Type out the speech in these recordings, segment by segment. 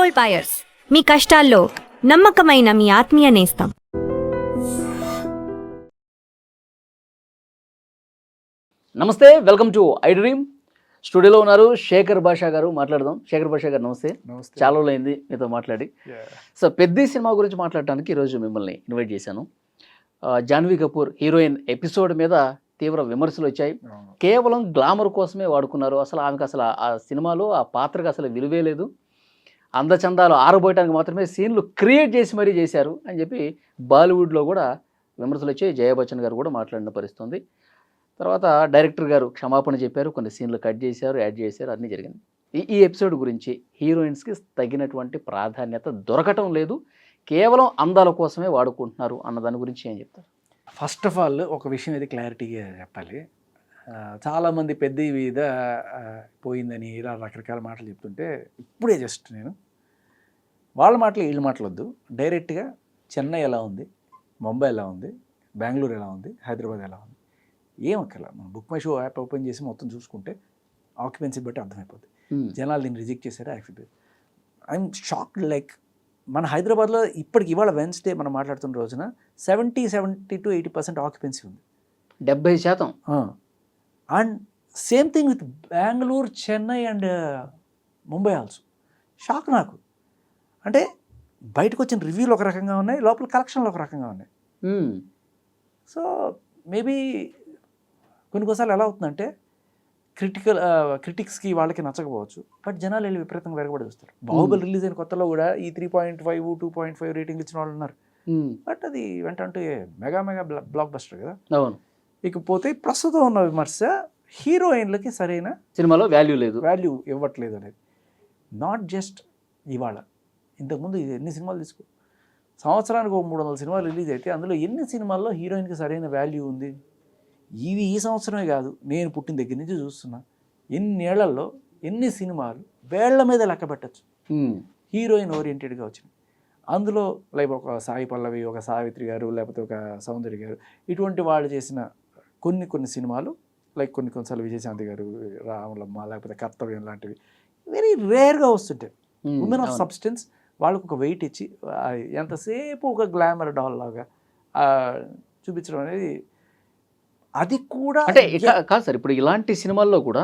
Gold buyers, మీ కష్టాల్లో నమ్మకమైన మీ ఆత్మీయ నేస్తం. నమస్తే, వెల్కమ్ టు ఐ డ్రీమ్. స్టూడియోలో ఉన్నారు శేఖర్ భాషా గారు. మాట్లాడదాం. శేఖర్ భాషా గారు నమస్తే. చాలా రోజులైంది మీతో మాట్లాడి. సో పెద్ద సినిమా గురించి మాట్లాడడానికి ఈరోజు మిమ్మల్ని ఇన్వైట్ చేశాను. జాన్వీ కపూర్ హీరోయిన్ ఎపిసోడ్ మీద తీవ్ర విమర్శలు వచ్చాయి. కేవలం గ్లామర్ కోసమే వాడుకున్నారు. అసలు ఆమెకు అసలు ఆ సినిమాలో ఆ పాత్రకు అసలు విలువే లేదు, అందచందాలు ఆరబోయడానికి మాత్రమే సీన్లు క్రియేట్ చేసి మరీ చేశారు అని చెప్పి బాలీవుడ్లో కూడా విమర్శలు వచ్చాయి. జయా బచ్చన్ గారు కూడా మాట్లాడిన పరిస్థితి ఉంది. తర్వాత డైరెక్టర్ గారు క్షమాపణ చెప్పారు, కొన్ని సీన్లు కట్ చేశారు, యాడ్ చేశారు, అన్నీ జరిగింది. ఈ ఎపిసోడ్ గురించి హీరోయిన్స్కి తగినటువంటి ప్రాధాన్యత దొరకటం లేదు, కేవలం అందాల కోసమే వాడుకుంటున్నారు అన్న దాని గురించి ఏం చెప్తారు? ఫస్ట్ ఆఫ్ ఆల్ ఒక విషయం అయితే క్లారిటీగా చెప్పాలి. చాలామంది పెద్ద మీద పోయిందని ఇలా రకరకాల మాటలు చెప్తుంటే ఇప్పుడే జస్ట్ నేను వాళ్ళ మాటలు వీళ్ళ మాటలు వద్దు, డైరెక్ట్గా చెన్నై ఎలా ఉంది, ముంబై ఎలా ఉంది, బెంగళూరు ఎలా ఉంది, హైదరాబాద్ ఎలా ఉంది, ఏం అక్కర్లా. మనం book my show app open చేసి మొత్తం చూసుకుంటే ఆక్యుపెన్సీ బట్టి అర్థమైపోద్ది. జనాలు దీన్ని రిజెక్ట్ చేశారా, యాక్సెప్ట్ చేశారు. I'm shocked. లైక్ మన హైదరాబాద్లో ఇప్పటికి ఇవాళ వెన్స్డే మనం మాట్లాడుతున్న రోజున 70 to 80% ఆక్యుపెన్సీ ఉంది. 70%. And same thing with Bengaluru, Chennai and Mumbai also. Shock నాకు. అంటే బయటకు వచ్చిన రివ్యూలు ఒక రకంగా ఉన్నాయి, లోపల కలెక్షన్లు ఒక రకంగా ఉన్నాయి. సో మేబీ కొన్నిసార్లు ఎలా అవుతుందంటే క్రిటిక్స్కి వాళ్ళకి నచ్చకపోవచ్చు, బట్ జనాలు వెళ్ళి విపరీతంగా వెరగబడి చూస్తారు. బాహుబలి రిలీజ్ అయిన కొత్తలో కూడా ఈ 3.5, 2.5 రేటింగ్ ఇచ్చిన వాళ్ళు ఉన్నారు. బట్ అది వెంటంటూ మెగా బ్లాక్ బస్టర్ కదా. అవును. ఇకపోతే ప్రస్తుతం ఉన్న విమర్శ హీరోయిన్లకి సరైన సినిమాలో వాల్యూ ఇవ్వట్లేదు అనేది. నాట్ జస్ట్ ఇవాళ, ఇంతకుముందు ఎన్ని సినిమాలు తీసుకో, సంవత్సరానికి 300 సినిమాలు రిలీజ్ అయితే అందులో ఎన్ని సినిమాల్లో హీరోయిన్కి సరైన వాల్యూ ఉంది? ఇవి ఈ సంవత్సరమే కాదు, నేను పుట్టిన దగ్గర నుంచి చూస్తున్నా. ఎన్నేళ్లలో ఎన్ని సినిమాలు వేళ్ల మీద లెక్క పెట్టచ్చు హీరోయిన్ ఓరియంటెడ్గా వచ్చినాయి. అందులో లైక్ ఒక సాయి పల్లవి, ఒక సావిత్రి గారు, లేకపోతే ఒక సౌందర్య గారు, ఇటువంటి వాళ్ళు చేసిన కొన్ని సినిమాలు, లైక్ కొన్నిసార్లు విజయశాంతి గారు, రాములమ్మ, లేకపోతే కర్తవ్యం లాంటివి వెరీ రేర్గా వస్తుంటాయి. ఉమెన్ ఆఫ్ సబ్స్టెన్స్ వాళ్ళకు ఒక వెయిట్ ఇచ్చి ఎంతసేపు ఒక గ్లామర్ డాల్ లాగా చూపించడం అనేది, అది కూడా అంటే కాదు సార్. ఇప్పుడు ఇలాంటి సినిమాల్లో కూడా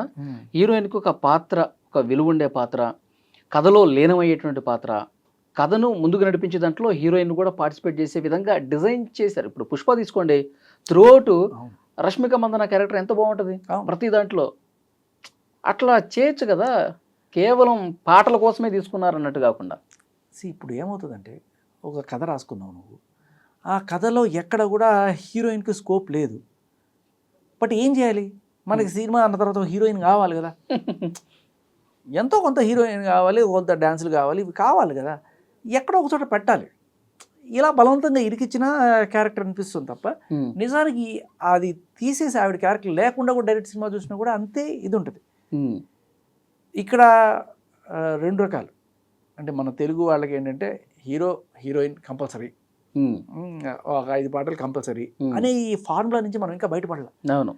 హీరోయిన్కి ఒక పాత్ర, ఒక విలువ ఉండే పాత్ర, కథలో లీనమయ్యేటువంటి పాత్ర, కథను ముందుకు నడిపించే దాంట్లో హీరోయిన్ కూడా పార్టిసిపేట్ చేసే విధంగా డిజైన్ చేశారు. ఇప్పుడు పుష్ప తీసుకోండి, త్రూఅవుట్ రష్మిక మందన క్యారెక్టర్ ఎంత బాగుంటుంది ప్రతి దాంట్లో. అట్లా చేయొచ్చు కదా, కేవలం పాటల కోసమే తీసుకున్నారు అన్నట్టు కాకుండా. ఇప్పుడు ఏమవుతుందంటే, ఒక కథ రాసుకున్నావు నువ్వు, ఆ కథలో ఎక్కడ కూడా హీరోయిన్కి స్కోప్ లేదు. బట్ ఏం చేయాలి, మనకి సినిమా అన్న తర్వాత హీరోయిన్ కావాలి కదా, ఎంతో కొంత హీరోయిన్ కావాలి, కొంత డ్యాన్సులు కావాలి, ఇవి కావాలి కదా, ఎక్కడో ఒక చోట పెట్టాలి. ఇలా బలవంతంగా ఇరికిచ్చిన క్యారెక్టర్ అనిపిస్తుంది తప్ప, నిజానికి అది తీసేసి ఆవిడ క్యారెక్టర్ లేకుండా కూడా డైరెక్ట్ సినిమా చూసినా కూడా అంతే ఇది ఉంటుంది. ఇక్కడ రెండు రకాలు. అంటే మన తెలుగు వాళ్ళకి ఏంటంటే హీరోయిన్ కంపల్సరీ, ఒక 5 పాటలు కంపల్సరీ అనే ఈ ఫార్ములా నుంచి మనం ఇంకా బయటపడాలి. అవును.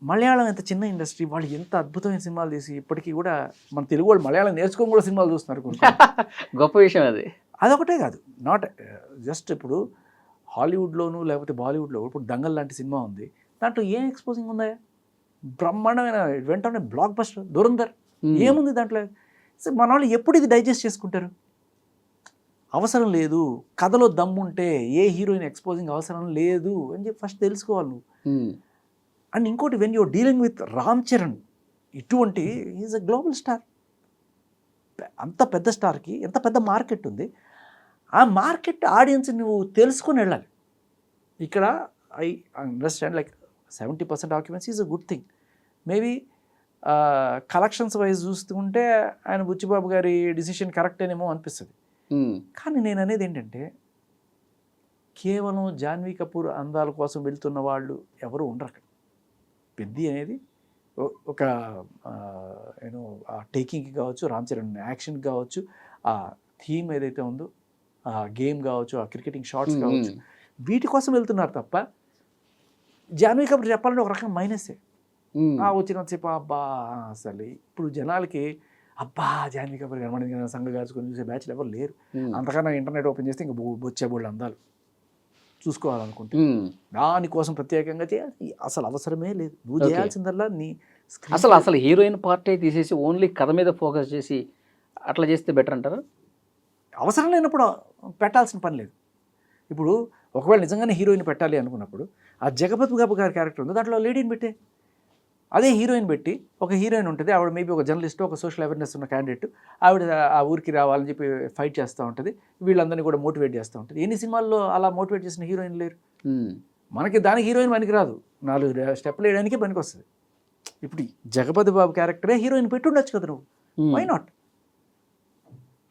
మలయాళం ఎంత చిన్న ఇండస్ట్రీ, వాళ్ళు ఎంత అద్భుతమైన సినిమాలు తీసి ఇప్పటికీ కూడా మన తెలుగు వాళ్ళు మలయాళం నేర్చుకొని కూడా సినిమాలు చూస్తున్నారు. గొప్ప విషయం అది. అదొకటే కాదు, నాట్ జస్ట్ ఇప్పుడు హాలీవుడ్లోను లేకపోతే బాలీవుడ్లో ఇప్పుడు దంగల్ లాంటి సినిమా ఉంది, దాంట్లో ఏం ఎక్స్పోజింగ్ ఉందా? బ్రహ్మాండమైన వెంటనే బ్లాక్ బస్టర్ దురంధర్, ఏముంది దాంట్లో? మన వాళ్ళు ఎప్పుడు ఇది డైజెస్ట్ చేసుకుంటారు? అవసరం లేదు, కథలో దమ్ముంటే ఏ హీరోయిన్ ఎక్స్పోజింగ్ అవసరం లేదు అని చెప్పి ఫస్ట్ తెలుసుకోవాలి నువ్వు. అండ్ ఇంకోటి, when your dealing with Ram Charan, ఇటువంటి ఈజ్ అ గ్లోబల్ స్టార్. అంత పెద్ద స్టార్కి ఎంత పెద్ద మార్కెట్ ఉంది, ఆ మార్కెట్ ఆడియన్స్ నువ్వు తెలుసుకొని వెళ్ళాలి. ఇక్కడ I understand like 70% occupancy is a good thing. Maybe collections wise చూస్తుంటే ఆయన బుచ్చిబాబు గారి డిసిషన్ కరెక్టేనేమో అనిపిస్తుంది. కానీ నేను అనేది ఏంటంటే, కేవలం జాన్వీ కపూర్ అందాల కోసం వెళ్తున్న వాళ్ళు ఎవరు ఉండరు అక్కడ. పెద్ది అనేది ఒక ఆ టేకింగ్కి కావచ్చు, రామ్ చరణ్ యాక్షన్కి కావచ్చు, ఆ థీమ్ ఏదైతే ఉందో, ఆ గేమ్ కావచ్చు, ఆ క్రికెటింగ్ షాట్స్ కావచ్చు, వీటి కోసం వెళ్తున్నారు తప్ప జాన్వీ కపూర్ చెప్పాలంటే ఒక రకంగా మైనసే. వచ్చినంతసేపు అబ్బా అసలు ఇప్పుడు జనాలకి అబ్బా జాన్వీ కపూర్ కనబడింది కదా సంఘ కాచుకొని చూసే బ్యాచ్లు ఎవరు లేరు. ఉమ్. అంతకన్నా ఇంటర్నెట్ ఓపెన్ చేస్తే ఇంకా బొచ్చే బోళ్ళు అందాలు చూసుకోవాలనుకుంటే ఉమ్. దానికోసం ప్రత్యేకంగా చేయాలి అసలు అవసరమే లేదు. నువ్వు Okay. చేయాల్సిందల్లా నీ అసలు హీరోయిన్ పార్ట్ తీసేసి ఓన్లీ కథ మీద ఫోకస్ చేసి అట్లా చేస్తే బెటర్ అంటారా? అవసరం లేనప్పుడు పెట్టాల్సిన పని లేదు. ఇప్పుడు ఒకవేళ నిజంగానే హీరోయిన్ పెట్టాలి అనుకున్నప్పుడు ఆ జగపతి బాబు గారి క్యారెక్టర్ ఉంది, దాంట్లో లేడీని పెట్టే. అదే హీరోయిన్ పెట్టి ఒక హీరోయిన్ ఉంటుంది, ఆవిడ మేబీ ఒక జర్నలిస్ట్, ఒక సోషల్ అవేర్నెస్ ఉన్న క్యాండిడేట్, ఆవిడ ఆ ఊరికి రావాలని చెప్పి ఫైట్ చేస్తూ ఉంటుంది, వీళ్ళందరినీ కూడా మోటివేట్ చేస్తూ ఉంటుంది. ఎన్ని సినిమాల్లో అలా మోటివేట్ చేసిన హీరోయిన్ లేరు. ఉమ్. మనకి దానికి హీరోయిన్ పనికి రాదు, 4 స్టెప్లు వేయడానికే పనికి వస్తుంది. ఇప్పుడు జగపతి బాబు క్యారెక్టరే హీరోయిన్ పెట్టుండొచ్చు కదా నువ్వు, ఉమ్. Why not?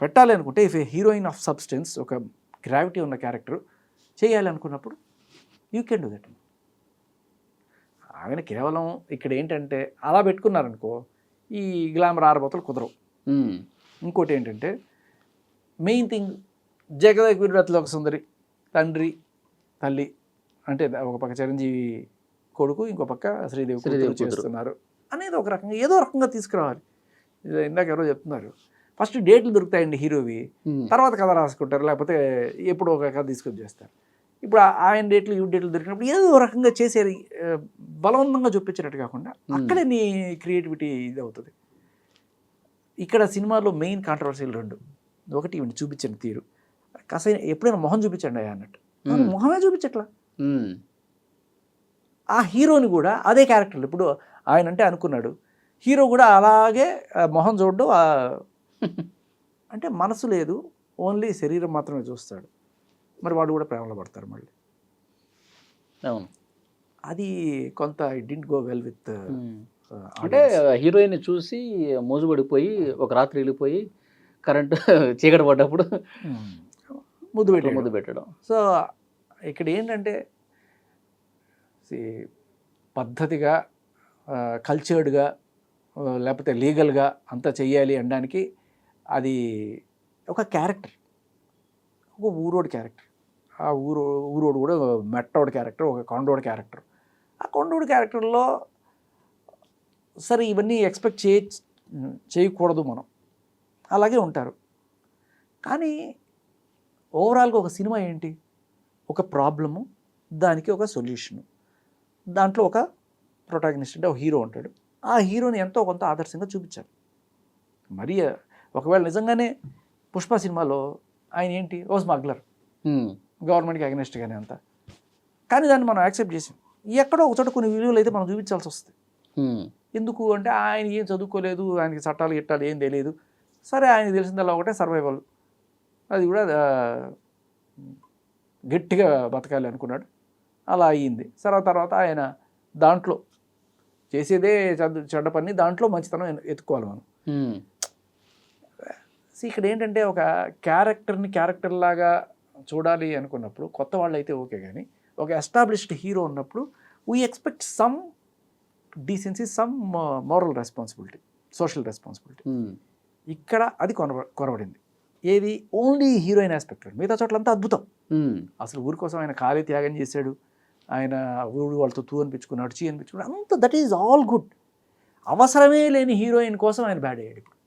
పెట్టాలి అనుకుంటే if a heroine of substance, ఒక గ్రావిటీ ఉన్న క్యారెక్టర్ చేయాలి అనుకున్నప్పుడు యూ కెన్ డూ దట్. ఆమెను కేవలం ఇక్కడ ఏంటంటే అలా పెట్టుకున్నారనుకో ఈ గ్లామర్ ఆరబోతలు కుదరవు. ఉమ్. ఇంకోటి ఏంటంటే మెయిన్ థింగ్ జగదేగుడిలో ఒక సుందరి తండ్రి తల్లి అంటే ఒక పక్క చిరంజీవి కొడుకు, ఇంకో పక్క శ్రీదేవి కూతురు చేస్తున్నారు అనేది ఒక రకంగా ఏదో రకంగా తీసుకురావాలి. ఇందాక ఎవరో చెప్తున్నారు ఫస్ట్ డేట్లు దొరుకుతాయండి హీరోవి, ఉమ్. తర్వాత కథ రాసుకుంటారు, లేకపోతే ఎప్పుడు ఒక కథ తీసుకొని చేస్తారు. ఇప్పుడు ఆయన డేట్లు ఈ డేట్లు దొరికినప్పుడు ఏదో రకంగా చేసేది బలవంతంగా చూపించినట్టు కాకుండా అక్కడే నీ క్రియేటివిటీ ఇది అవుతుంది. ఇక్కడ సినిమాలో మెయిన్ కాంట్రవర్సీలు 2. ఒకటి ఇవన్నీ చూపించిన తీరు, కాస్త ఎప్పుడైనా మొహం చూపించండి అన్నట్టు, మొహమే చూపించట్లా. ఉమ్. ఆ హీరోని కూడా అదే క్యారెక్టర్లు ఇప్పుడు ఆయన అంటే అనుకున్నాడు, హీరో కూడా అలాగే మొహం చూడడం, అంటే మనసు లేదు, ఓన్లీ శరీరం మాత్రమే చూస్తాడు. మరి వాడు కూడా ప్రేమలో పడతారు మళ్ళీ. అవును. అది కొంత it didn't go well with. అంటే హీరోయిన్ చూసి మోజుపడిపోయి ఒక రాత్రి వెళ్ళిపోయి కరెంటు చీకటి పడ్డప్పుడు ముద్దు పెట్టడం. సో ఇక్కడ ఏంటంటే పద్ధతిగా కల్చర్డ్గా లేకపోతే లీగల్గా అంతా చెయ్యాలి అనడానికి అది ఒక క్యారెక్టర్, ఒక ఊరోడు క్యారెక్టర్. ఆ ఊరోడు కూడా మెట్టోడు క్యారెక్టర్, ఒక కొండోడు క్యారెక్టర్. ఆ కొండోడు క్యారెక్టర్లో సరే ఇవన్నీ ఎక్స్పెక్ట్ చేయకూడదు మనం, అలాగే ఉంటారు. కానీ ఓవరాల్గా ఒక సినిమా ఏంటి, ఒక ప్రాబ్లము, దానికి ఒక సొల్యూషను, దాంట్లో ఒక ప్రొటాగనిస్ట్ అంటే ఒక హీరో ఉంటాడు, ఆ హీరోని ఎంతో కొంత ఆదర్శంగా చూపించాలి. మరి ఒకవేళ నిజంగానే పుష్ప సినిమాలో ఆయన ఏంటి ఓ స్మగ్లర్, గవర్నమెంట్కి అగెనిస్ట్గానే అంతా, కానీ దాన్ని మనం యాక్సెప్ట్ చేసాం. ఎక్కడో ఒక చోట కొన్ని విలువలు అయితే మనం చూపించాల్సి వస్తుంది. ఎందుకు అంటే ఆయన ఏం చదువుకోలేదు, ఆయనకి చట్టాలు గిట్టాలు ఏం తెలియదు, సరే ఆయనకి తెలిసిందల్లా ఒకటే సర్వైవల్, అది కూడా గట్టిగా బతకాలి అనుకున్నాడు, అలా అయ్యింది. తర్వాత ఆయన దాంట్లో చేసేదే చెడ్డ పని, దాంట్లో మంచితనం ఎత్తుకోవాలి మనం. ఇక్కడ ఏంటంటే ఒక క్యారెక్టర్ లాగా చూడాలి అనుకున్నప్పుడు కొత్త వాళ్ళు అయితే ఓకే, కానీ ఒక ఎస్టాబ్లిష్డ్ హీరో ఉన్నప్పుడు we expect some decency, some moral responsibility, social responsibility. ఇక్కడ అది కొరబడింది. ఏది ఓన్లీ హీరోయిన్ ఆస్పెక్ట్, మిగతా చోట్లంతా అద్భుతం. అసలు ఊరి కోసం ఆయన ఖాళీ త్యాగం చేశాడు, ఆయన ఊరు వాళ్ళతో తూ అనిపించుకున్నాడు, చీ అనిపించుకున్నాడు, అంత దట్ ఈజ్ ఆల్ గుడ్. అవసరమే లేని హీరోయిన్ కోసం ఆయన బ్యాడ్ అయ్యాడు. ఇప్పుడు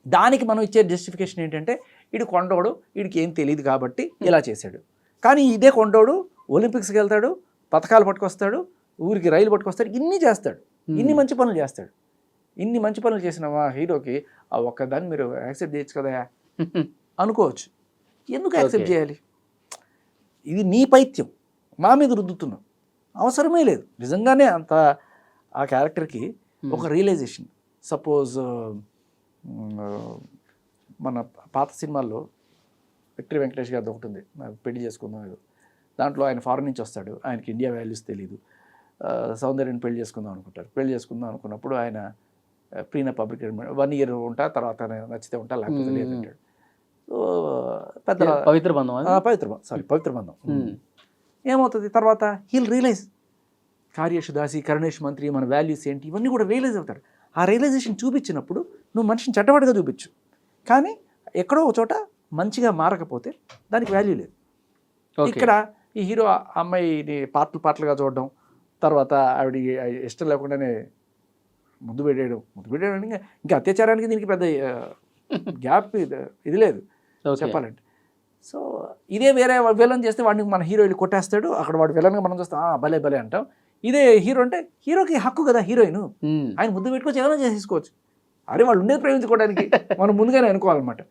దానికి మనం ఇచ్చే జస్టిఫికేషన్ ఏంటంటే వీడు కొండోడు, వీడికి ఏం తెలియదు కాబట్టి ఇలా చేశాడు. కానీ ఇదే కొండోడు ఒలింపిక్స్కి వెళ్తాడు, పథకాలు పట్టుకొస్తాడు, ఊరికి రైలు పట్టుకొస్తాడు, ఇన్ని చేస్తాడు, ఇన్ని మంచి పనులు చేస్తాడు. ఇన్ని మంచి పనులు చేసిన మా హీరోకి ఆ ఒక్కదాన్ని మీరు యాక్సెప్ట్ చేయొచ్చు కదా అనుకోవచ్చు. ఎందుకు యాక్సెప్ట్ చేయాలి? ఇది నీ పైత్యం మా మీద రుద్దుతున్నాం, అవసరమే లేదు. నిజంగానే అంత ఆ క్యారెక్టర్కి ఒక రియలైజేషన్. సపోజ్ మన పాత సినిమాల్లో విక్టరీ వెంకటేష్ గారిది ఒకటి ఉంది, పెళ్లి చేసుకుందాం ఏదో, దాంట్లో ఆయన ఫారెన్ నుంచి వస్తాడు, ఆయనకి ఇండియా వాల్యూస్ తెలీదు, సౌందర్యాన్ని పెళ్లి చేసుకుందాం అనుకుంటారు. పెళ్లి చేసుకుందాం అనుకున్నప్పుడు ఆయన ప్రీన పబ్లిక్ 1 year ఉంటా, తర్వాత నచ్చితే ఉంటా, లేకపోతే లేదంటాడు. సో పెద్ద పవిత్ర బంధం ఏమవుతుంది, తర్వాత హీల్ రియలైజ్ కార్యేషు దాసి కరుణేష్ మంత్రి మన వాల్యూస్ ఏంటి ఇవన్నీ కూడా రియలైజ్ అవుతారు. ఆ రియలైజేషన్ చూపించినప్పుడు నువ్వు మనిషిని చెడ్డవాడిగా చూపించు, కానీ ఎక్కడో ఒక చోట మంచిగా మారకపోతే దానికి వాల్యూ లేదు. ఇక్కడ ఈ హీరో అమ్మాయిని పాటలుగా చూడడం, తర్వాత ఆవిడ ఇష్టం లేకుండానే ముద్దు పెట్టేయడం ఇంకా అత్యాచారానికి దీనికి పెద్ద గ్యాప్ ఇది లేదు చెప్పాలంటే. సో ఇదే వేరే విలన్ చేస్తే వాడిని మన హీరో వెళ్ళి కొట్టేస్తాడు, అక్కడ వాడు విలన్గా మనం చూస్తాం భలే భలే అంటాం. ఇదే హీరో అంటే హీరోకి హక్కు కదా, హీరోయిన్ ఆయన ముద్దు పెట్టుకోవచ్చు, ఏమైనా చేసేసుకోవచ్చు. అరే వాళ్ళు ఉండేది ప్రేమించుకోవడానికి మనం ముందుగానే అనుకోవాలన్నమాట.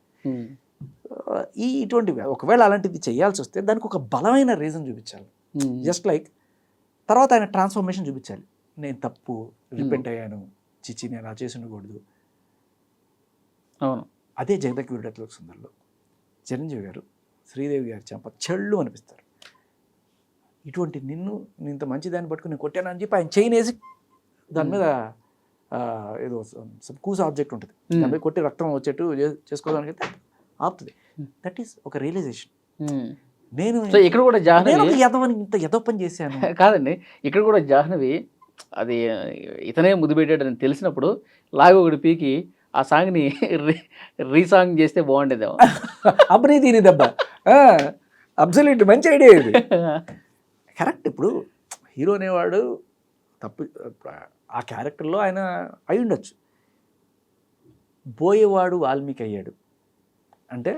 ఇటువంటివి ఒకవేళ అలాంటిది చేయాల్సి వస్తే దానికి ఒక బలమైన రీజన్ చూపించాలి. జస్ట్ లైక్ తర్వాత ఆయన ట్రాన్స్ఫర్మేషన్ చూపించాలి. నేను తప్పు, రిపెంట్ అయ్యాను, చిచ్చి నేను అలా చేసి ఉండకూడదు. అవును, అదే జగదక్ వీరుడతల సుందరిలో చిరంజీవి గారు శ్రీదేవి గారి చెంప చెళ్ళు అనిపిస్తారు. ఇటువంటి నిన్ను ఇంత మంచిదాన్ని పట్టుకుని నేను కొట్టాను అని చెప్పి ఆయన చైన్ వేసి దాని మీద ఏదో కూస్ ఆబ్జెక్ట్ ఉంటుంది, దాని మీద కొట్టి రక్తం వచ్చేట్టు చేసుకోవడానికి అయితే ఆపుతుంది. దట్ ఈస్ ఒక రియలైజేషన్. నేను ఇక్కడ కూడా జాహ్నవి ఇంత ఎదో పని చేశాను కాదండి, ఇక్కడ కూడా జాహ్నవి అది ఇతనే ముద్దు పెట్టాడని తెలిసినప్పుడు లాగా ఒకటి పీకి ఆ సాంగ్ని రీసాంగ్ చేస్తే బాగుండేదేమో. అప్పుడే దీని దెబ్బ అబ్సల్యూట్ మంచి ఐడియా ఇది. కరెక్ట్. ఇప్పుడు హీరో అనేవాడు తప్పు ఆ క్యారెక్టర్లో ఆయన అయి ఉండొచ్చు. పోయేవాడు వాల్మీకి అయ్యాడు అంటే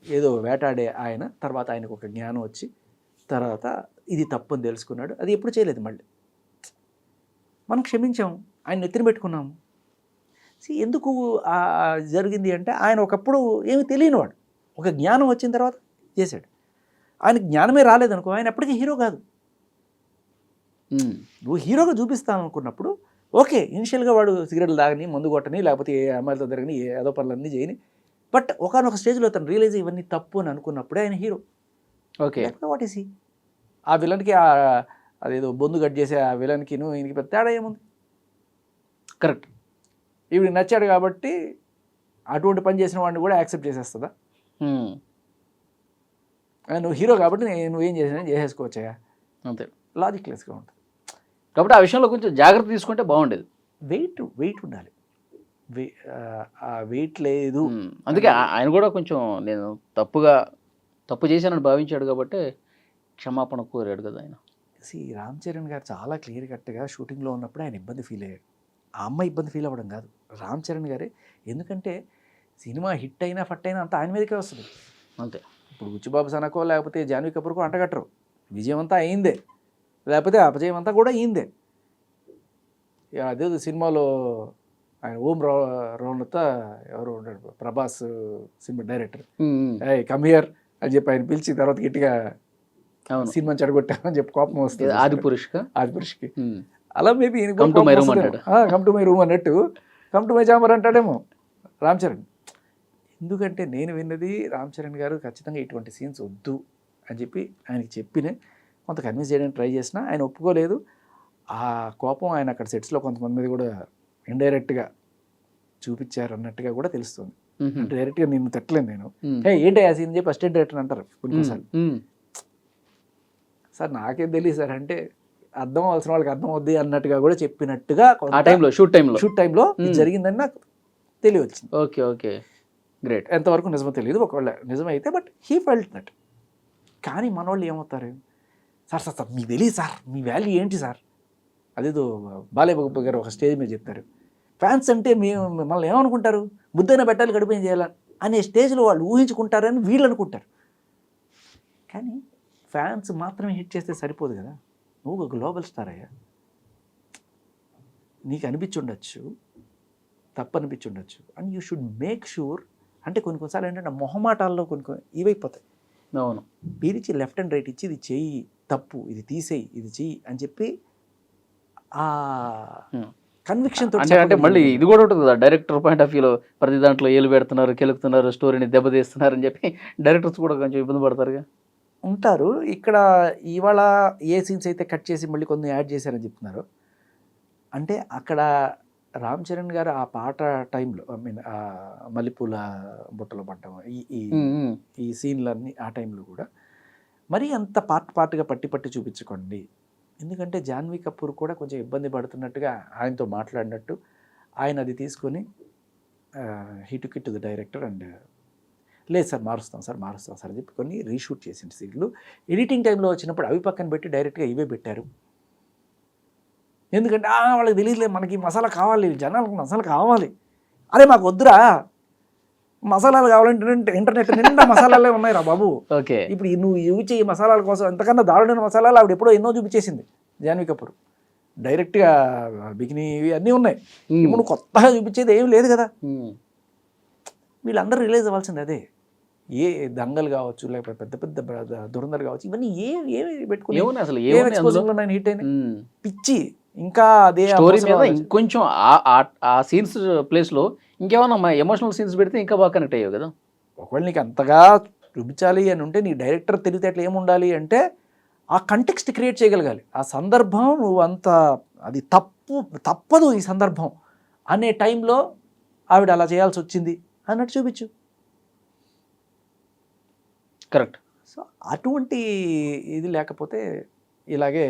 ఏదో వేటాడే ఆయన తర్వాత ఆయనకు ఒక జ్ఞానం వచ్చి తర్వాత ఇది తప్పు అని తెలుసుకున్నాడు. అది ఎప్పుడు చేయలేదు. మళ్ళీ మనం క్షమించాం, ఆయన నెత్తిన పెట్టుకున్నాము. ఎందుకు జరిగింది అంటే ఆయన ఒకప్పుడు ఏమి తెలియనివాడు, ఒక జ్ఞానం వచ్చిన తర్వాత చేశాడు. ఆయన జ్ఞానమే రాలేదనుకో ఆయన ఎప్పటికీ హీరో కాదు. నువ్వు హీరోగా చూపిస్తాను అనుకున్నప్పుడు ఓకే, ఇనిషియల్గా వాడు సిగరెట్లు తాగని, మందు కొట్టని, లేకపోతే ఏ అమ్మాయిలతో తిరగని, ఏదో పనులన్నీ చేయని, బట్ ఒకనొక స్టేజ్లో తను రియలైజ్ ఇవన్నీ తప్పు అని అనుకున్నప్పుడే ఆయన hero. Okay, what is he? ఆ విలన్కి అదేదో బొందు కట్ చేసే ఆ విలన్కి ఈయనకి పెద్ద తేడా ఏముంది? కరెక్ట్. ఈవిడ నచ్చాడు కాబట్టి అటువంటి పని చేసిన వాడిని కూడా యాక్సెప్ట్ చేసేస్తుందా? నువ్వు హీరో కాబట్టి నువ్వేం చేసినా చేసేసుకోవచ్చా? అంతే, లాజిక్ లెస్గా ఉంటుంది. కాబట్టి ఆ విషయంలో కొంచెం జాగ్రత్త తీసుకుంటే బాగుండేది. వెయిట్ ఉండాలి. ఆ వెయిట్ లేదు. అందుకే ఆయన కూడా కొంచెం నేను తప్పు చేశానని భావించాడు కాబట్టి క్షమాపణ కోరాడు కదా ఆయన. రామ్ చరణ్ గారు చాలా క్లియర్ కట్గా షూటింగ్లో ఉన్నప్పుడు ఆయన ఇబ్బంది ఫీల్ అయ్యాడు. ఆ అమ్మాయి ఇబ్బంది ఫీల్ అవ్వడం కాదు, రామ్ చరణ్ గారే. ఎందుకంటే సినిమా హిట్ అయినా ఫట్ అయినా అంతా ఆయన మీదకే వస్తుంది. అంతే. ఇప్పుడు బుచ్చిబాబు సనకో లేకపోతే జాన్వీ కపూర్కో అంటగట్టరు. విజయం అంతా అయిందే, లేకపోతే అపజయం అంతా కూడా అయిందే. అదే సినిమాలో ఆయన ఓం రౌనత ఎవరు ఉన్నాడు, Prabhas cinema director, come here అని చెప్పి ఆయన పిలిచి తర్వాత గట్టిగా సినిమా చెడగొట్టామని చెప్పి కోపం వస్తుంది ఆదిపురుష్కి. అలా maybe come to my room అన్నట్టు కమ్ టు మై చాంబర్ అంటాడేమో రామ్ చరణ్. ఎందుకంటే నేను విన్నది రామ్ చరణ్ గారు ఖచ్చితంగా ఇటువంటి సీన్స్ వద్దు అని చెప్పి ఆయనకి చెప్పిన కొంత కన్విన్స్ చేయడానికి ట్రై చేసినా ఆయన ఒప్పుకోలేదు. ఆ కోపం ఆయన అక్కడ సెట్స్లో కొంతమంది మీద కూడా ఇండైరెక్ట్గా చూపించారు అన్నట్టుగా కూడా తెలుస్తుంది. అంటే డైరెక్ట్గా నేను తిట్టలేను నేను, ఏంటి ఆ సీన్ చెప్పి అసిస్టెంట్ డైరెక్టర్ అంటారు కొన్నిసార్లు. సార్ నాకేం తెలియదు సార్ అంటే అర్థం అవసరం వాళ్ళకి అర్థం అవుద్ది అన్నట్టుగా కూడా చెప్పినట్టుగా షూట్ టైంలో జరిగిందని నాకు తెలియవచ్చింది. Okay okay, great. ఎంతవరకు నిజమో తెలియదు, ఒకవేళ నిజమైతే బట్ హీ ఫెల్ట్ దట్. కానీ మన వాళ్ళు ఏమవుతారు, సార్ మీకు తెలియదు సార్, మీ వాల్యూ ఏంటి సార్, అదేదో బాలయ్య గారు ఒక స్టేజ్ మీద చెప్తారు, ఫ్యాన్స్ అంటే మిమ్మల్ని ఏమనుకుంటారు, ముద్దైన పెట్టాలి గడిపేం చేయాలని అనే స్టేజ్లో వాళ్ళు ఊహించుకుంటారని వీళ్ళు అనుకుంటారు. కానీ ఫ్యాన్స్ మాత్రమే హిట్ చేస్తే సరిపోదు కదా, నువ్వు ఒక గ్లోబల్ స్టార్ అయ్యా, నీకు అనిపించుండొచ్చు, తప్పు అనిపించుండొచ్చు, and you should make sure. అంటే కొన్నిసార్లు ఏంటంటే మొహమాటాల్లో కొన్ని ఇవైపోతాయి. అవును, పీరిచి లెఫ్ట్ అండ్ రైట్ ఇచ్చి ఇది చెయ్యి తప్పు, ఇది తీసేయి, ఇది చెయ్యి అని చెప్పి ఆ కన్విక్షన్ తో. అంటే మళ్ళీ ఇది కూడా ఉంటుంది కదా, డైరెక్టర్ పాయింట్ ఆఫ్ వ్యూలో ప్రతి దాంట్లో ఏలు పెడుతున్నారు, కెలుకుతున్నారు, స్టోరీని దెబ్బతీస్తున్నారు అని చెప్పి డైరెక్టర్స్ కూడా కొంచెం ఇబ్బంది పడతారుగా ఉంటారు. ఇక్కడ ఇవాళ ఏ సీన్స్ అయితే కట్ చేసి మళ్ళీ కొన్ని యాడ్ చేశారని చెప్తున్నారు. అంటే అక్కడ రామ్ చరణ్ గారు ఆ పాట టైంలో ఐ మీన్ మల్లెపూల బుట్టలో పడ్డం ఈ సీన్లన్నీ ఆ టైంలో కూడా మరీ అంత పార్ట్గా పట్టి చూపించుకోండి. ఎందుకంటే జాన్వీ కపూర్ కూడా కొంచెం ఇబ్బంది పడుతున్నట్టుగా ఆయనతో మాట్లాడినట్టు ఆయన అది తీసుకొని he took it to the director and లేదు సార్ మారుస్తాం సార్ అని చెప్పి కొన్ని రీషూట్ చేసిన సీన్లు ఎడిటింగ్ టైంలో వచ్చినప్పుడు అవి పక్కన పెట్టి డైరెక్ట్గా ఇవే పెట్టారు. ఎందుకంటే వాళ్ళకి తెలియదులే, మనకి మసాలా కావాలి, జనాలకు మసాలా కావాలి. అరే మాకు వద్దురా, మసాలాలు కావాలంటే ఇంటర్నెట్ నిండా మసాలాలే ఉన్నాయి రా బాబు. ఓకే, ఇప్పుడు నువ్వు యూజ్ చేయి మసాలాల కోసం, ఎంతకన్నా దారుణమైన మసాలాలు ఆవిడ ఎప్పుడో ఎన్నో చూపించేసింది జాన్వీ కపూర్. డైరెక్ట్గా బికినీ ఇవి అన్నీ ఉన్నాయి. ఇప్పుడు నువ్వు కొత్తగా చూపించేది ఏం లేదు కదా. వీళ్ళందరూ రిలీజ్ అవ్వాల్సింది అదే. ఏ దంగల్ కావచ్చు, లేకపోతే పెద్ద పెద్ద దురంధర్ కావచ్చు, ఇవన్నీ ఏమి పెట్టుకుని అసలు హిట్ అయినాయి. పిచ్చి ఇంకా అదే స్టోరీ మీద ఇంకొంచెం ఆ సీన్స్ ప్లేస్ లో ఇంకేమన్నా ఎమోషనల్ సీన్స్ పెడితే ఇంకా బాగా కనెక్ట్ అయ్యావు కదా. ఒకవేళ నీకు అంతగా చూపించాలి అని ఉంటే నీ డైరెక్టర్ తెలివితేటలు ఏముండాలి అంటే ఆ కంటెక్స్ట్ క్రియేట్ చేయగలగాలి. ఆ సందర్భం నువ్వు అంత అది తప్పదు ఈ సందర్భం అనే టైంలో ఆవిడ అలా చేయాల్సి వచ్చింది అన్నట్టు చూపించు. కరెక్ట్. సో అటువంటి ఇది లేకపోతే ఇలాగే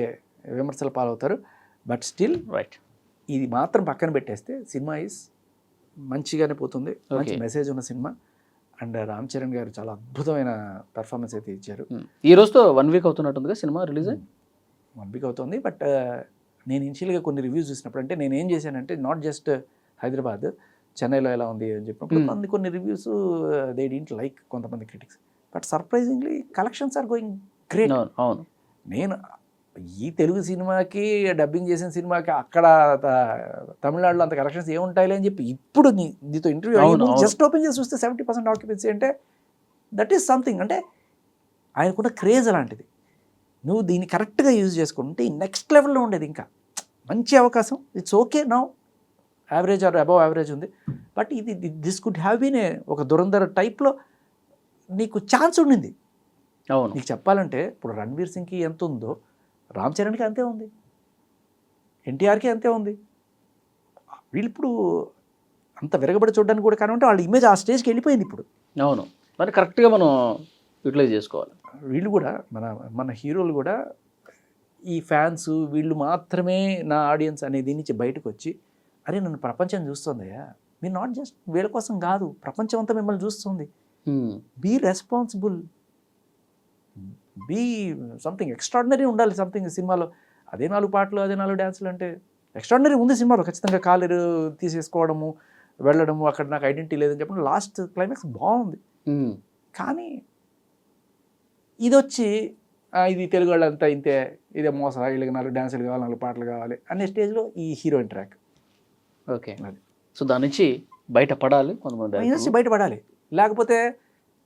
విమర్శలు పాలవుతారు. బట్ స్టిల్ రైట్, ఇది మాత్రం పక్కన పెట్టేస్తే సినిమా ఈజ్ మంచిగానే పోతుంది. మంచి మెసేజ్ ఉన్న సినిమా. అండ్ రామ్ చరణ్ గారు చాలా అద్భుతమైన పెర్ఫార్మెన్స్ అయితే ఇచ్చారు. ఈ రోజుతో 1 వీక్ అవుతున్నట్టుందిగా సినిమా రిలీజ్ అయ్యి. 1 వీక్ అవుతుంది. బట్ నేను ఇనిషియల్గా కొన్ని రివ్యూస్ చూసినప్పుడు, అంటే నేను ఏం చేశానంటే నాట్ జస్ట్ హైదరాబాద్, చెన్నైలో ఎలా ఉంది అని చెప్పినప్పుడు కొన్ని రివ్యూస్ దే డింట్ లైక్, కొంతమంది critics. But surprisingly collections are going great. అవును, నేను ఈ తెలుగు సినిమాకి డబ్బింగ్ చేసిన సినిమాకి అక్కడ తమిళనాడులో అంత కలెక్షన్స్ ఏముంటాయిలే అని చెప్పి ఇప్పుడు నీతో ఇంటర్వ్యూ జస్ట్ ఓపెన్ చేసి చూస్తే 70% ఆక్యుపెన్సీ అంటే దట్ ఈస్ సంథింగ్. అంటే ఆయనకున్న క్రేజ్ అలాంటిది. నువ్వు దీన్ని కరెక్ట్గా యూజ్ చేసుకుంటే నెక్స్ట్ లెవెల్లో ఉండేది. ఇంకా మంచి అవకాశం. It's okay now average or above average ఉంది. But this could have been ఒక దురంధర్ టైప్లో నీకు ఛాన్స్ ఉండింది. అవును, నీకు చెప్పాలంటే ఇప్పుడు రణ్వీర్ సింగ్కి ఎంత ఉందో రామ్ చరణ్కి అంతే ఉంది, ఎన్టీఆర్కి అంతే ఉంది. వీళ్ళు ఇప్పుడు అంత విరగబడి చూడడానికి కూడా కానివ్వంటే వాళ్ళ ఇమేజ్ ఆ స్టేజ్కి వెళ్ళిపోయింది ఇప్పుడు. అవును, మరి కరెక్ట్గా మనం యూటిలైజ్ చేసుకోవాలి. వీళ్ళు కూడా మన హీరోలు కూడా ఈ ఫ్యాన్స్ వీళ్ళు మాత్రమే నా ఆడియన్స్ అనే దీని నుంచి బయటకు వచ్చి, అరే నన్ను ప్రపంచం చూస్తుందయ్యా, మీరు నాట్ జస్ట్ వీళ్ళ కోసం కాదు, ప్రపంచం అంతా మిమ్మల్ని చూస్తుంది. Be responsible, be something extraordinary ఉండాలి సంథింగ్ సినిమాలో. అదే 4 పాటలు, అదే 4 డ్యాన్సులు అంటే ఎక్స్ట్రాడినరీ ఉంది సినిమాలో. ఖచ్చితంగా కాలేరు తీసేసుకోవడము, వెళ్ళడము, అక్కడ నాకు ఐడెంటిటీ లేదని చెప్పడం లాస్ట్ క్లైమాక్స్ బాగుంది. కానీ ఇది వచ్చి ఇది తెలుగు వాళ్ళంతా ఇంతే, ఇదే మోస, వీళ్ళకి 4 డ్యాన్సులు కావాలి, 4 పాటలు కావాలి అనే స్టేజ్లో ఈ హీరోయిన్ ట్రాక్. ఓకే, అది సో దాని నుంచి బయటపడాలి కొంతమంది, ఇండస్ట్రీ బయటపడాలి. లేకపోతే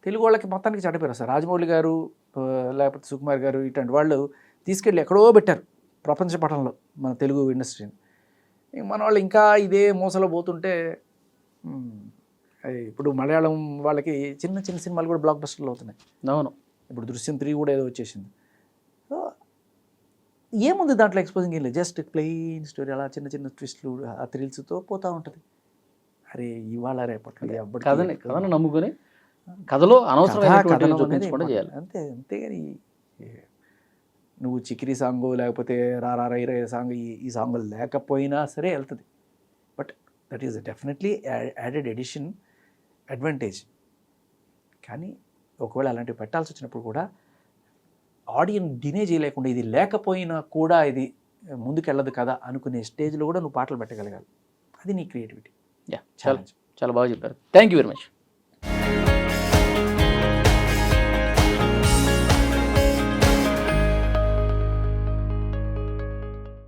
తెలుగు వాళ్ళకి మొత్తానికి చెడ్డపేరు వస్తారు. రాజమౌళి గారు లేకపోతే సుకుమార్ గారు ఇట్లాంటి వాళ్ళు తీసుకెళ్ళి ఎక్కడో పెట్టారు ప్రపంచ పటంలో మన తెలుగు ఇండస్ట్రీని. మన వాళ్ళు ఇంకా ఇదే మోసలో పోతుంటే, ఇప్పుడు మలయాళం వాళ్ళకి చిన్న చిన్న సినిమాలు కూడా బ్లాక్ బస్టర్లు అవుతున్నాయి. అవును, ఇప్పుడు దృశ్యం 3 కూడా ఏదో వచ్చేసింది. సో ఏముంది దాంట్లో ఎక్స్పోజింగ్ ఏం లేదు, జస్ట్ ప్లెయిన్ స్టోరీ, అలా చిన్న చిన్న ట్విస్ట్లు ఆ థ్రిల్స్తో పోతూ ఉంటుంది. అరే ఇవాళ రేపట్లో కథను నమ్ముకొని కథలో అనవసరమైన చేయాలి అంతే. అంతేగాని నువ్వు చికిరి సాంగ్ లేకపోతే రారా రైరా సాంగ్ ఈ సాంగ్ లేకపోయినా సరే వెళ్తుంది. But that is definitely added edition advantage. కానీ ఒకవేళ అలాంటివి పెట్టాల్సి వచ్చినప్పుడు కూడా ఆడియన్స్ డినే చేయలేకుండా, ఇది లేకపోయినా కూడా ఇది ముందుకెళ్ళదు కదా అనుకునే స్టేజ్లో కూడా నువ్వు పాటలు పెట్టగలగాలి. అది నీ క్రియేటివిటీ. చాలా బాగా చెప్పారు. Thank you very much.